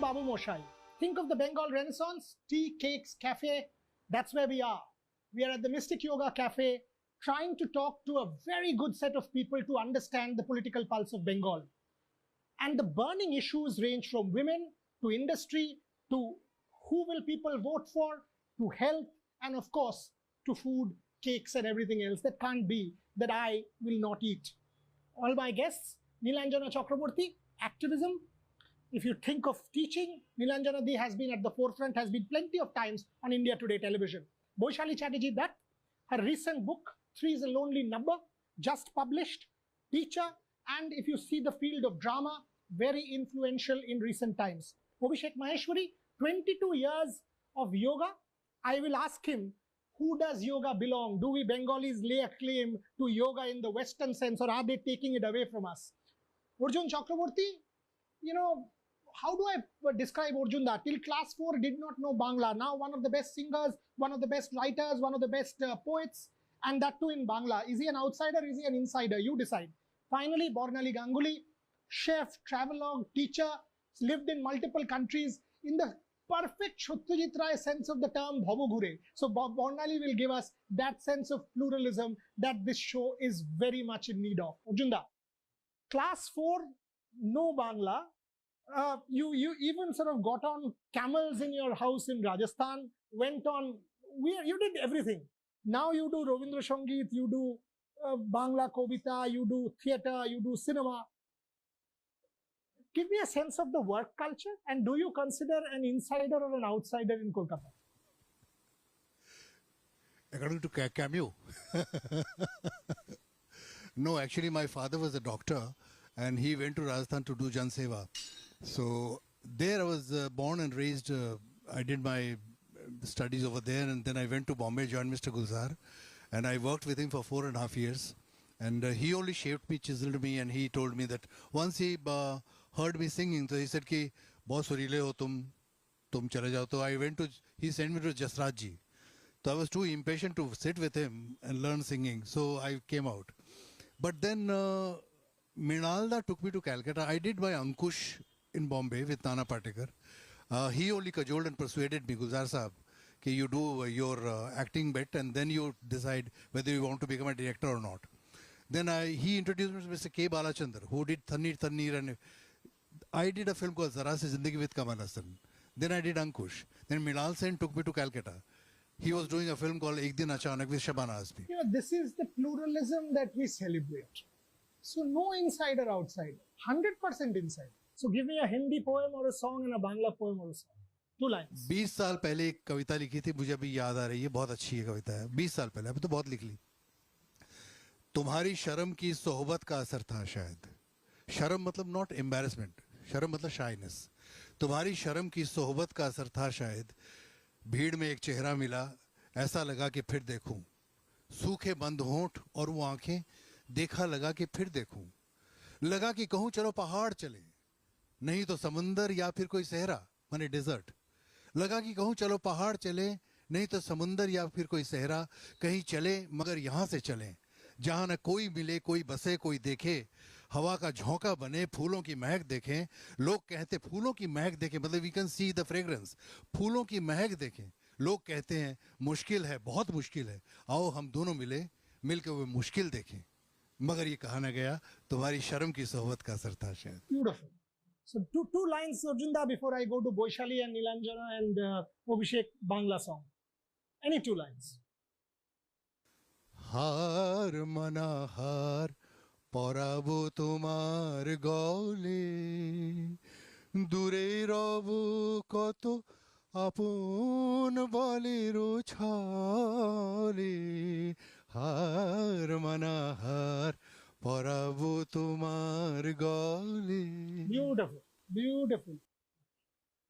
Babu Moshai. Think of the Bengal Renaissance, tea, cakes, cafe. That's where we are. We are at the Mystic Yoga Cafe, trying to talk to a very good set of people to understand the political pulse of Bengal. And the burning issues range from women to industry to who will people vote for, to health, and of course, to food, cakes, and everything else that can't be that I will not eat. All my guests, Nilanjana Chakraborty, activism. If you think of teaching, Nilanjana Di has been at the forefront, has been plenty of times on India Today television. Boishali Chatterjee Dutt, her recent book, Three is a Lonely Number, just published, teacher, and if you see the field of drama, very influential in recent times. Abhishek Maheshwari, 22 years of yoga. I will ask him, who does yoga belong? Do we Bengalis lay a claim to yoga in the Western sense, or are they taking it away from us? Arjun Chakraborty, you know, how do I describe Arjun Da? Till class 4 did not know Bangla. Now one of the best singers, one of the best writers, one of the best poets, and that too in Bangla. Is he an outsider? Is he an insider? You decide. Finally, Bornali Ganguly, chef, travelogue, teacher, lived in multiple countries in the perfect Satyajit Ray sense of the term Bhavoghure. So Bornali will give us that sense of pluralism that this show is very much in need of. Arjun Da, class 4, no Bangla. You even sort of got on camels in your house in Rajasthan, went on, you did everything. Now you do Ravindra Sangeet, you do Bangla Kobita, you do theatre, you do cinema. Give me a sense of the work culture, and do you consider an insider or an outsider in Kolkata? According to Cameo. No, actually my father was a doctor and he went to Rajasthan to do Jan Seva. So there I was born and raised. I did my studies over there, and then I went to Bombay, joined Mr. Gulzar, and I worked with him for 4.5 years. And he only shaped me, chiseled me, and he told me that once he heard me singing, so he said ki bahut surile ho tum chale jao. So I went to, he sent me to Jasraj ji. So I was too impatient to sit with him and learn singing, so I came out. But then Mrinal took me to Calcutta. I did my Ankush in Bombay with Nana Patekar. He only cajoled and persuaded me, Gulzar Sahab, कि you do your acting bit and then you decide whether you want to become a director or not. Then he introduced me to Mr. K. Balachandar, who did Thanneer Thanneer, and I did a film called Zara Se Zindagi with Kamal Hassan. Then I did Ankush. Then Mrinal Sen took me to Calcutta. He was doing a film called Ek Din Achanak with Shabana Azmi. You know, this is the pluralism that we celebrate. So no insider outsider, 100% insider. So give me a Hindi poem or a song and a Bangla poem or a song. 2 lines. 20 साल पहले एक कविता लिखी थी, मुझे अभी याद आ रही है, बहुत अच्छी है कविता है. 20 साल पहले, अभी तो बहुत लिख ली. तुम्हारी शर्म की सोहबत का असर था शायद. शर्म मतलब नॉट एम्बैरेसमेंट, शर्म मतलब शाइनेस. तुम्हारी शर्म की सोहबत का असर था शायद. भीड़ में एक चेहरा मिला, ऐसा लगा कि फिर देखूं. सूखे बंद होंठ और वो आंखें, देखा लगा कि फिर देखूं. लगा कि कहूं चलो पहाड़ चले, नहीं तो समुंदर या फिर कोई सहरा, माने डेजर्ट. लगा कि कहूं चलो पहाड़ चले, नहीं तो समुंदर या फिर कोई सहरा. कहीं चले मगर यहाँ से चलें, जहाँ न कोई मिले, कोई बसे, कोई देखे. हवा का झोंका बने, फूलों की महक देखें. लोग कहते फूलों की महक देखें, मतलब we can see the fragrance. फूलों की महक देखें. लोग कहते हैं मुश्किल है, बहुत मुश्किल है. आओ हम दोनों मिले, मिलकर वो मुश्किल देखें. मगर ये कहा न गया, तुम्हारी शर्म की सोहबत का असर था शायद. Beautiful. So two lines, Arjun Da, before I go to Boishali and Nilanjana and Abhishek Bangla song. Any 2 lines. हार मना हार পরাবো তোমার গলে, দূরে রব কত আপন বলের ছলে. হার মানা হার পরাবো তোমার গলে. Beautiful, beautiful.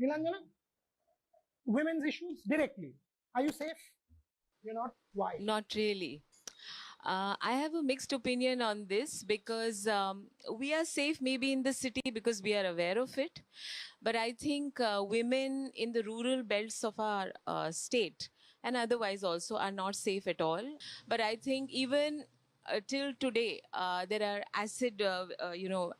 Nilanjana, women's issues directly. Are you safe? You're not? Why? Not really. I have a mixed opinion on this because we are safe maybe in the city because we are aware of it. But I think women in the rural belts of our state and otherwise also are not safe at all. But I think even till today, there are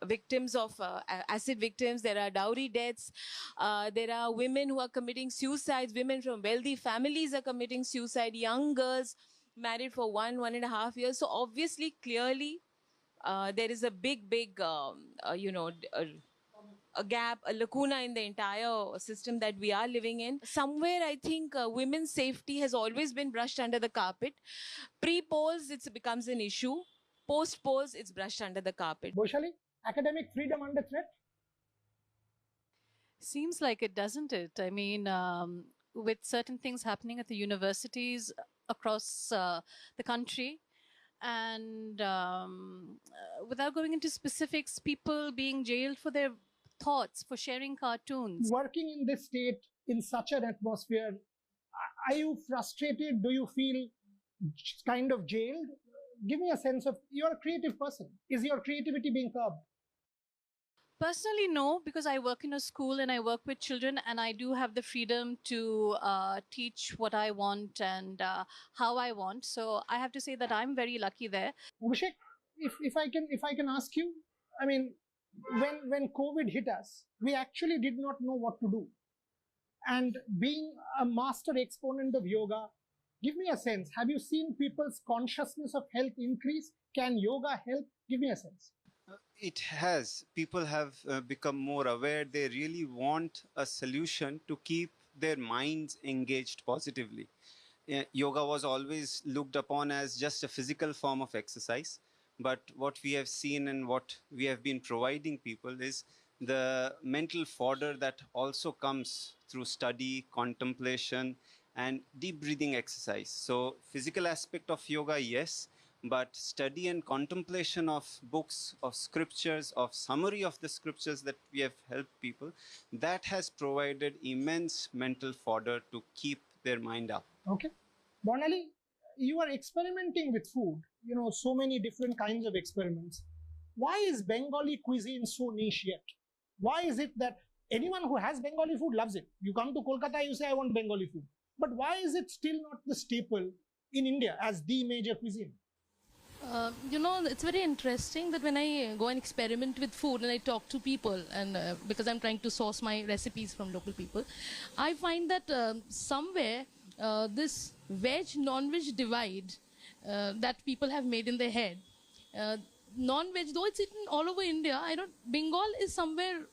victims of acid victims. There are dowry deaths. There are women who are committing suicides. Women from wealthy families are committing suicide. Young girls married for 1.5 years. So obviously, clearly, there is a big, a gap, a lacuna in the entire system that we are living in. Somewhere, I think women's safety has always been brushed under the carpet. Pre-polls, it becomes an issue. Post-polls, it's brushed under the carpet. Boishali, academic freedom under threat? Seems like it, doesn't it? I mean, with certain things happening at the universities across the country, and without going into specifics, people being jailed for their thoughts, for sharing cartoons. Working in this state, in such an atmosphere, are you frustrated? Do you feel kind of jailed? Give me a sense of, you're a creative person. Is your creativity being curbed? Personally, no, because I work in a school and I work with children, and I do have the freedom to teach what I want and how I want. So I have to say that I'm very lucky there. Abhishek, if I can ask you, I mean, when COVID hit us, we actually did not know what to do. And being a master exponent of yoga, give me a sense. Have you seen people's consciousness of health increase? Can yoga help? Give me a sense. It has. People have become more aware. They really want a solution to keep their minds engaged positively. Yoga was always looked upon as just a physical form of exercise. But what we have seen and what we have been providing people is the mental fodder that also comes through study, contemplation, and deep breathing exercise. So physical aspect of yoga, yes, but study and contemplation of books, of scriptures, of summary of the scriptures that we have helped people, that has provided immense mental fodder to keep their mind up. Okay. Bonali, you are experimenting with food, so many different kinds of experiments. Why is Bengali cuisine so niche yet? Why is it that anyone who has Bengali food loves it? You come to Kolkata, you say, I want Bengali food. But why is it still not the staple in India as the major cuisine? It's very interesting that when I go and experiment with food and I talk to people, and because I'm trying to source my recipes from local people, I find that somewhere this veg-non-veg divide that people have made in their head, non-veg, though it's eaten all over India, Bengal is somewhere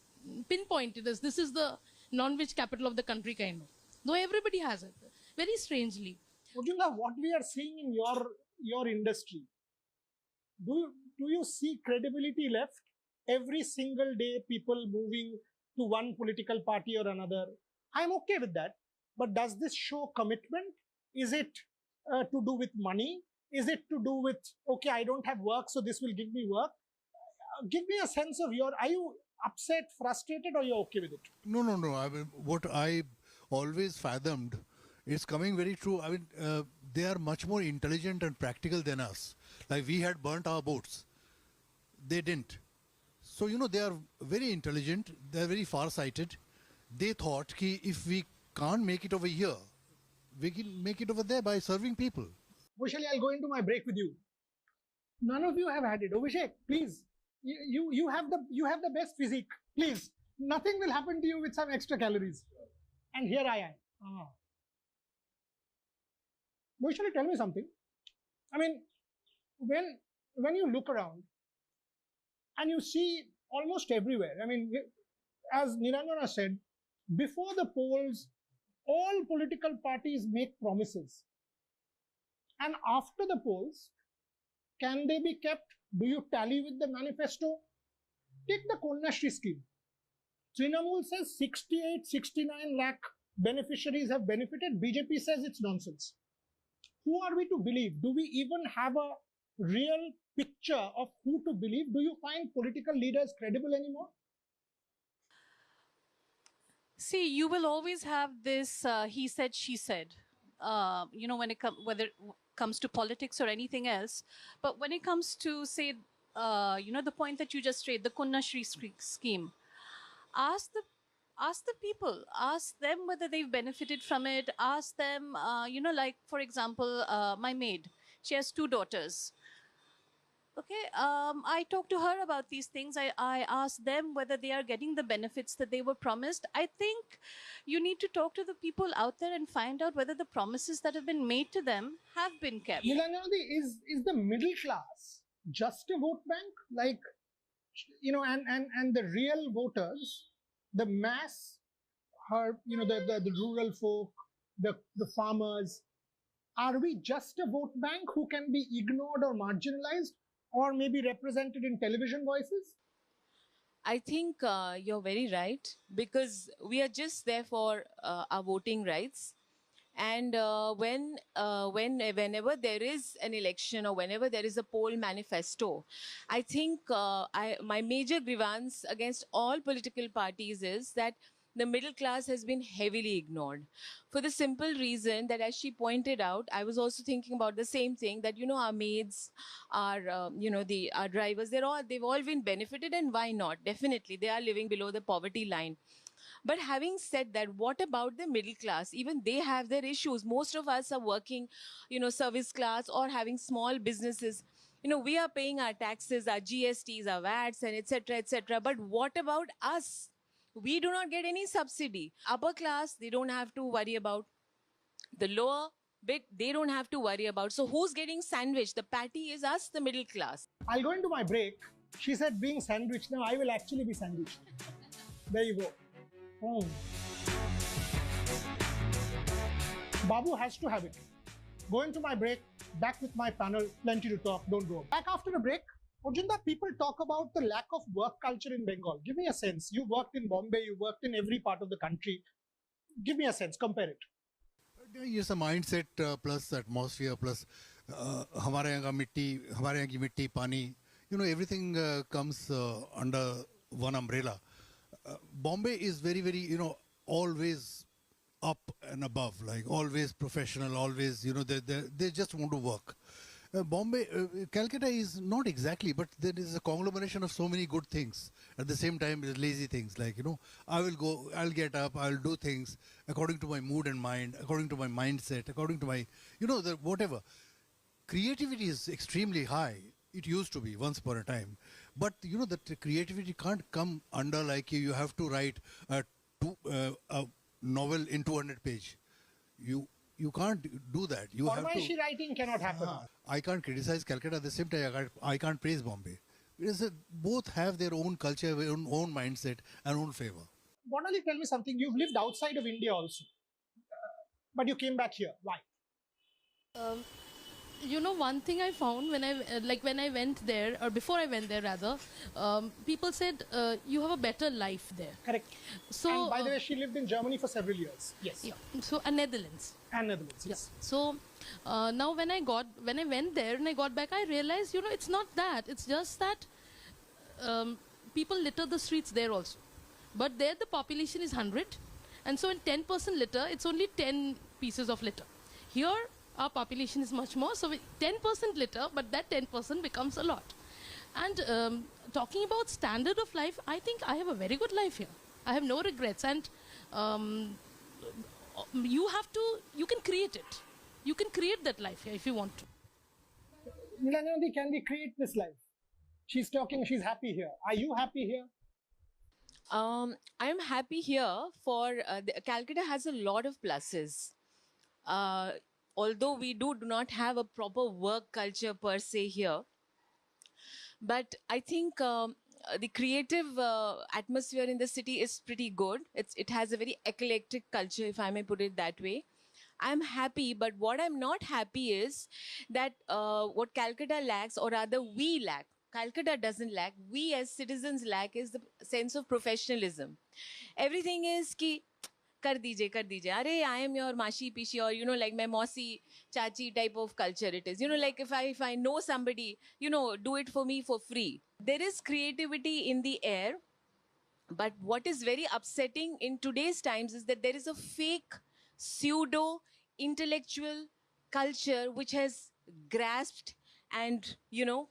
pinpointed as this is the non-veg capital of the country, kind of. Though everybody has it, very strangely. Ujjwala, what we are seeing in your industry, do you see credibility left? Every single day, people moving to one political party or another. I'm okay with that. But does this show commitment? Is it to do with money? Is it to do with, okay, I don't have work, so this will give me work? Give me a sense of are you upset, frustrated, or you're okay with it? No. I mean, what I always fathomed is coming very true. I mean, they are much more intelligent and practical than us. Like we had burnt our boats. They didn't. So, they are very intelligent. They are very far-sighted. They thought that if we can't make it over here, we can make it over there by serving people. Boishali, I'll go into my break with you. None of you have had it. Abhishek, please. You have the best physique. Please. Nothing will happen to you with some extra calories. And here I am. Boishali, tell me something. I mean, when you look around and you see almost everywhere, I mean, as Niranjana said, before the polls, all political parties make promises. And after the polls, can they be kept? Do you tally with the manifesto? Take the Konyashree scheme. Trinamool says 68-69 lakh beneficiaries have benefited. BJP says it's nonsense. Who are we to believe? Do we even have a real picture of who to believe? Do you find political leaders credible anymore? See, you will always have this he said, she said, whether it comes to politics or anything else. But when it comes to, say, the point that you just raised, the Konyashree scheme, ask the people, ask them whether they've benefited from it, ask them, like, for example, my maid, she has 2 daughters. Okay, I talked to her about these things. I asked them whether they are getting the benefits that they were promised. I think you need to talk to the people out there and find out whether the promises that have been made to them have been kept. Nilanjana, is the middle class just a vote bank? Like, and the real voters, the mass, the rural folk, the farmers, are we just a vote bank who can be ignored or marginalized, or maybe represented in television voices? I think you're very right, because we are just there for our voting rights. And whenever there is an election or whenever there is a poll manifesto, I think my major grievance against all political parties is that the middle class has been heavily ignored, for the simple reason that, as she pointed out, I was also thinking about the same thing, that our maids, our drivers, they've all been benefited, and why not? Definitely they are living below the poverty line. But having said that, what about the middle class? Even they have their issues. Most of us are working, service class or having small businesses. We are paying our taxes, our GSTs, our VATs, and etc., etc. But what about us? We do not get any subsidy. Upper class, they don't have to worry about. The lower bit, they don't have to worry about. So who's getting sandwiched? The patty is us, the middle class. I'll go into my break. She said being sandwiched. Now I will actually be sandwiched. There you go. Babu has to have it. Go into my break, back with my panel, plenty to talk, don't go. Back after the break, Ojinda, people talk about the lack of work culture in Bengal. Give me a sense. You worked in Bombay, you worked in every part of the country. Give me a sense, compare it. Yes, a mindset plus atmosphere plus हमारे यहाँ की मिट्टी, पानी, everything comes under one umbrella. Bombay is very, very, always up and above, like always professional, always, they just want to work. Calcutta is not exactly, but there is a conglomeration of so many good things. At the same time, there's lazy things like, I'll get up, I'll do things according to my mood and mind, according to my mindset, according to my, whatever. Creativity is extremely high. It used to be once upon a time. But, that creativity can't come under like you have to write a novel in 200 pages. You can't do that. You have to. Formaishy writing cannot happen. I can't criticize Calcutta. At the same time, I can't praise Bombay. Because both have their own culture, their own mindset, and own flavor. Bonali, tell me something. You've lived outside of India also, but you came back here. Why? One thing I found when I went there, or before I went there rather, people said you have a better life there. Correct. So, and by the way, she lived in Germany for several years. Yes. Yeah. So, Netherlands. And Netherlands. Yes. Yeah. So now when I went there and I got back, I realized it's not that. It's just that people litter the streets there also, but there the population is 100, and so in 10% litter, it's only 10 pieces of litter. Here, our population is much more, so 10% litter, but that 10% becomes a lot. And talking about standard of life, I think I have a very good life here. I have no regrets, and you can create it. You can create that life here if you want to. Nilanjana, can we create this life? She's talking, she's happy here. Are you happy here? I am happy here for Calcutta has a lot of pluses. Although we do not have a proper work culture per se here, but I think the creative atmosphere in the city is pretty good. It has a very eclectic culture, if I may put it that way. I'm happy, but what I'm not happy is that what Calcutta lacks, or rather we lack, Calcutta doesn't lack, we as citizens lack, is the sense of professionalism. Everything is ki, kar dijiye. Arey, I am your mashi pishi, or, like my mausi, chachi type of culture it is. Like if I know somebody, do it for me for free. There is creativity in the air, but what is very upsetting in today's times is that there is a fake, pseudo intellectual culture which has grasped and,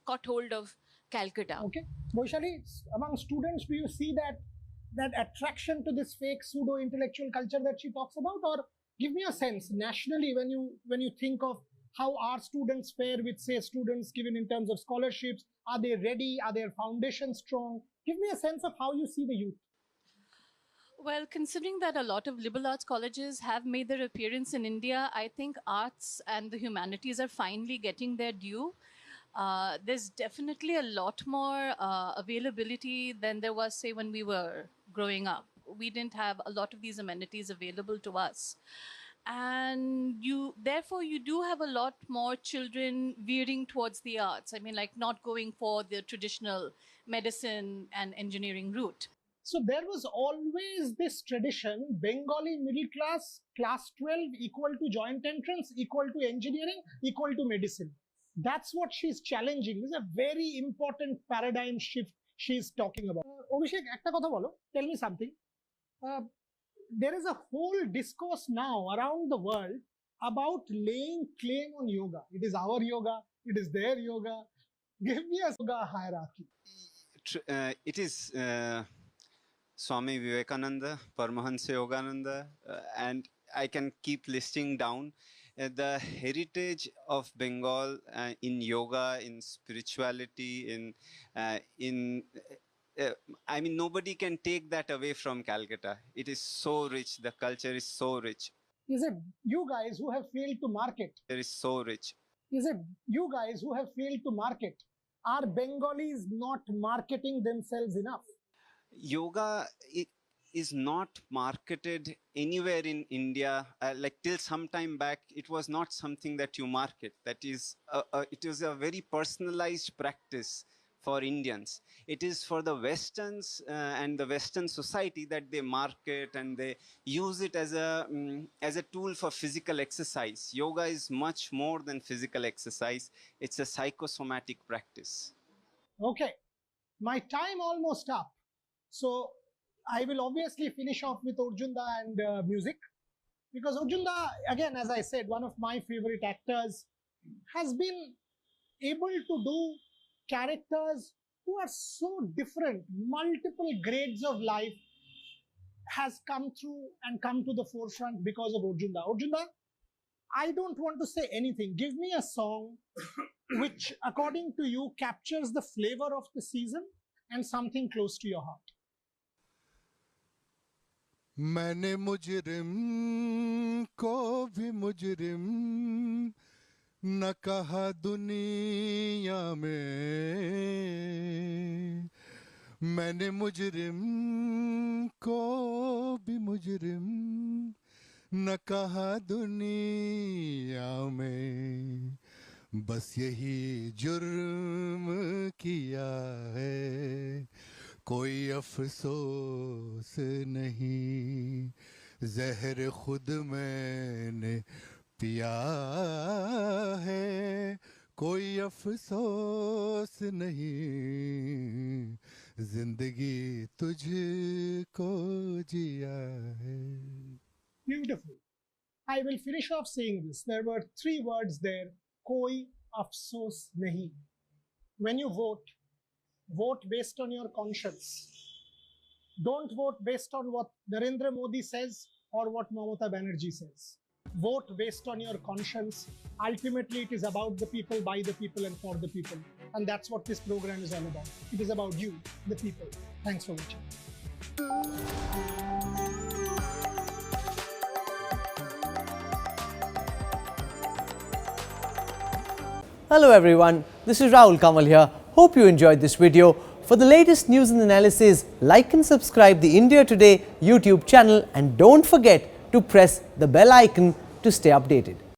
caught hold of Calcutta. Okay. Vaishali, among students, do you see that attraction to this fake pseudo-intellectual culture that she talks about? Or give me a sense, nationally, when you think of how our students fare with, say, students given in terms of scholarships? Are they ready? Are their foundations strong? Give me a sense of how you see the youth. Well, considering that a lot of liberal arts colleges have made their appearance in India, I think arts and the humanities are finally getting their due. There's definitely a lot more availability than there was, say, when we were growing up. We didn't have a lot of these amenities available to us. And therefore you do have a lot more children veering towards the arts. I mean, like not going for the traditional medicine and engineering route. So there was always this tradition, Bengali middle class, class 12 equal to joint entrance, equal to engineering, equal to medicine. That's what she's challenging. This is a very important paradigm shift she's talking about. Abhishek, ekta kotha bolo, tell me something. There is a whole discourse now around the world about laying claim on yoga. It is our yoga, it is their yoga. Give me a yoga hierarchy. It is Swami Vivekananda, Paramahansa Yogananda, and I can keep listing down. The heritage of Bengal in yoga, in spirituality, I mean, nobody can take that away from Calcutta. It is so rich. The culture is so rich. Is it you guys who have failed to market? It is so rich. Is it you guys who have failed to market? Are Bengalis not marketing themselves enough? Yoga is not marketed anywhere in India. Like till some time back, it was not something that you market. That is, it was a very personalized practice for Indians. It is for the Westerns and the Western society that they market, and they use it as a tool for physical exercise. Yoga is much more than physical exercise. It's a psychosomatic practice. Okay, my time almost up. So I will obviously finish off with Arjunda and music, because Arjunda, again, as I said, one of my favorite actors, has been able to do characters who are so different. Multiple grades of life has come through and come to the forefront because of Arjunda. Arjunda, I don't want to say anything. Give me a song which, according to you, captures the flavor of the season and something close to your heart. मैंने मुजरिम को भी मुजरिम न कहा दुनिया में, मैंने मुजरिम को भी मुजरिम न कहा दुनिया में, बस यही जुर्म किया है, कोई अफसोस नहीं, जहर खुद मैंने पिया है, कोई अफसोस नहीं, जिंदगी तुझको जिया है. Beautiful. I will finish off saying this. There were 3 words there. Koi afsos nahi. When you vote, vote based on your conscience. Don't vote based on what Narendra Modi says or what Mamata Banerjee says. Vote based on your conscience. Ultimately, it is about the people, by the people, and for the people. And that's what this program is all about. It is about you, the people. Thanks for watching. Hello everyone, this is Rahul Kamal here. Hope you enjoyed this video. For the latest news and analysis, like and subscribe the India Today YouTube channel, and don't forget to press the bell icon to stay updated.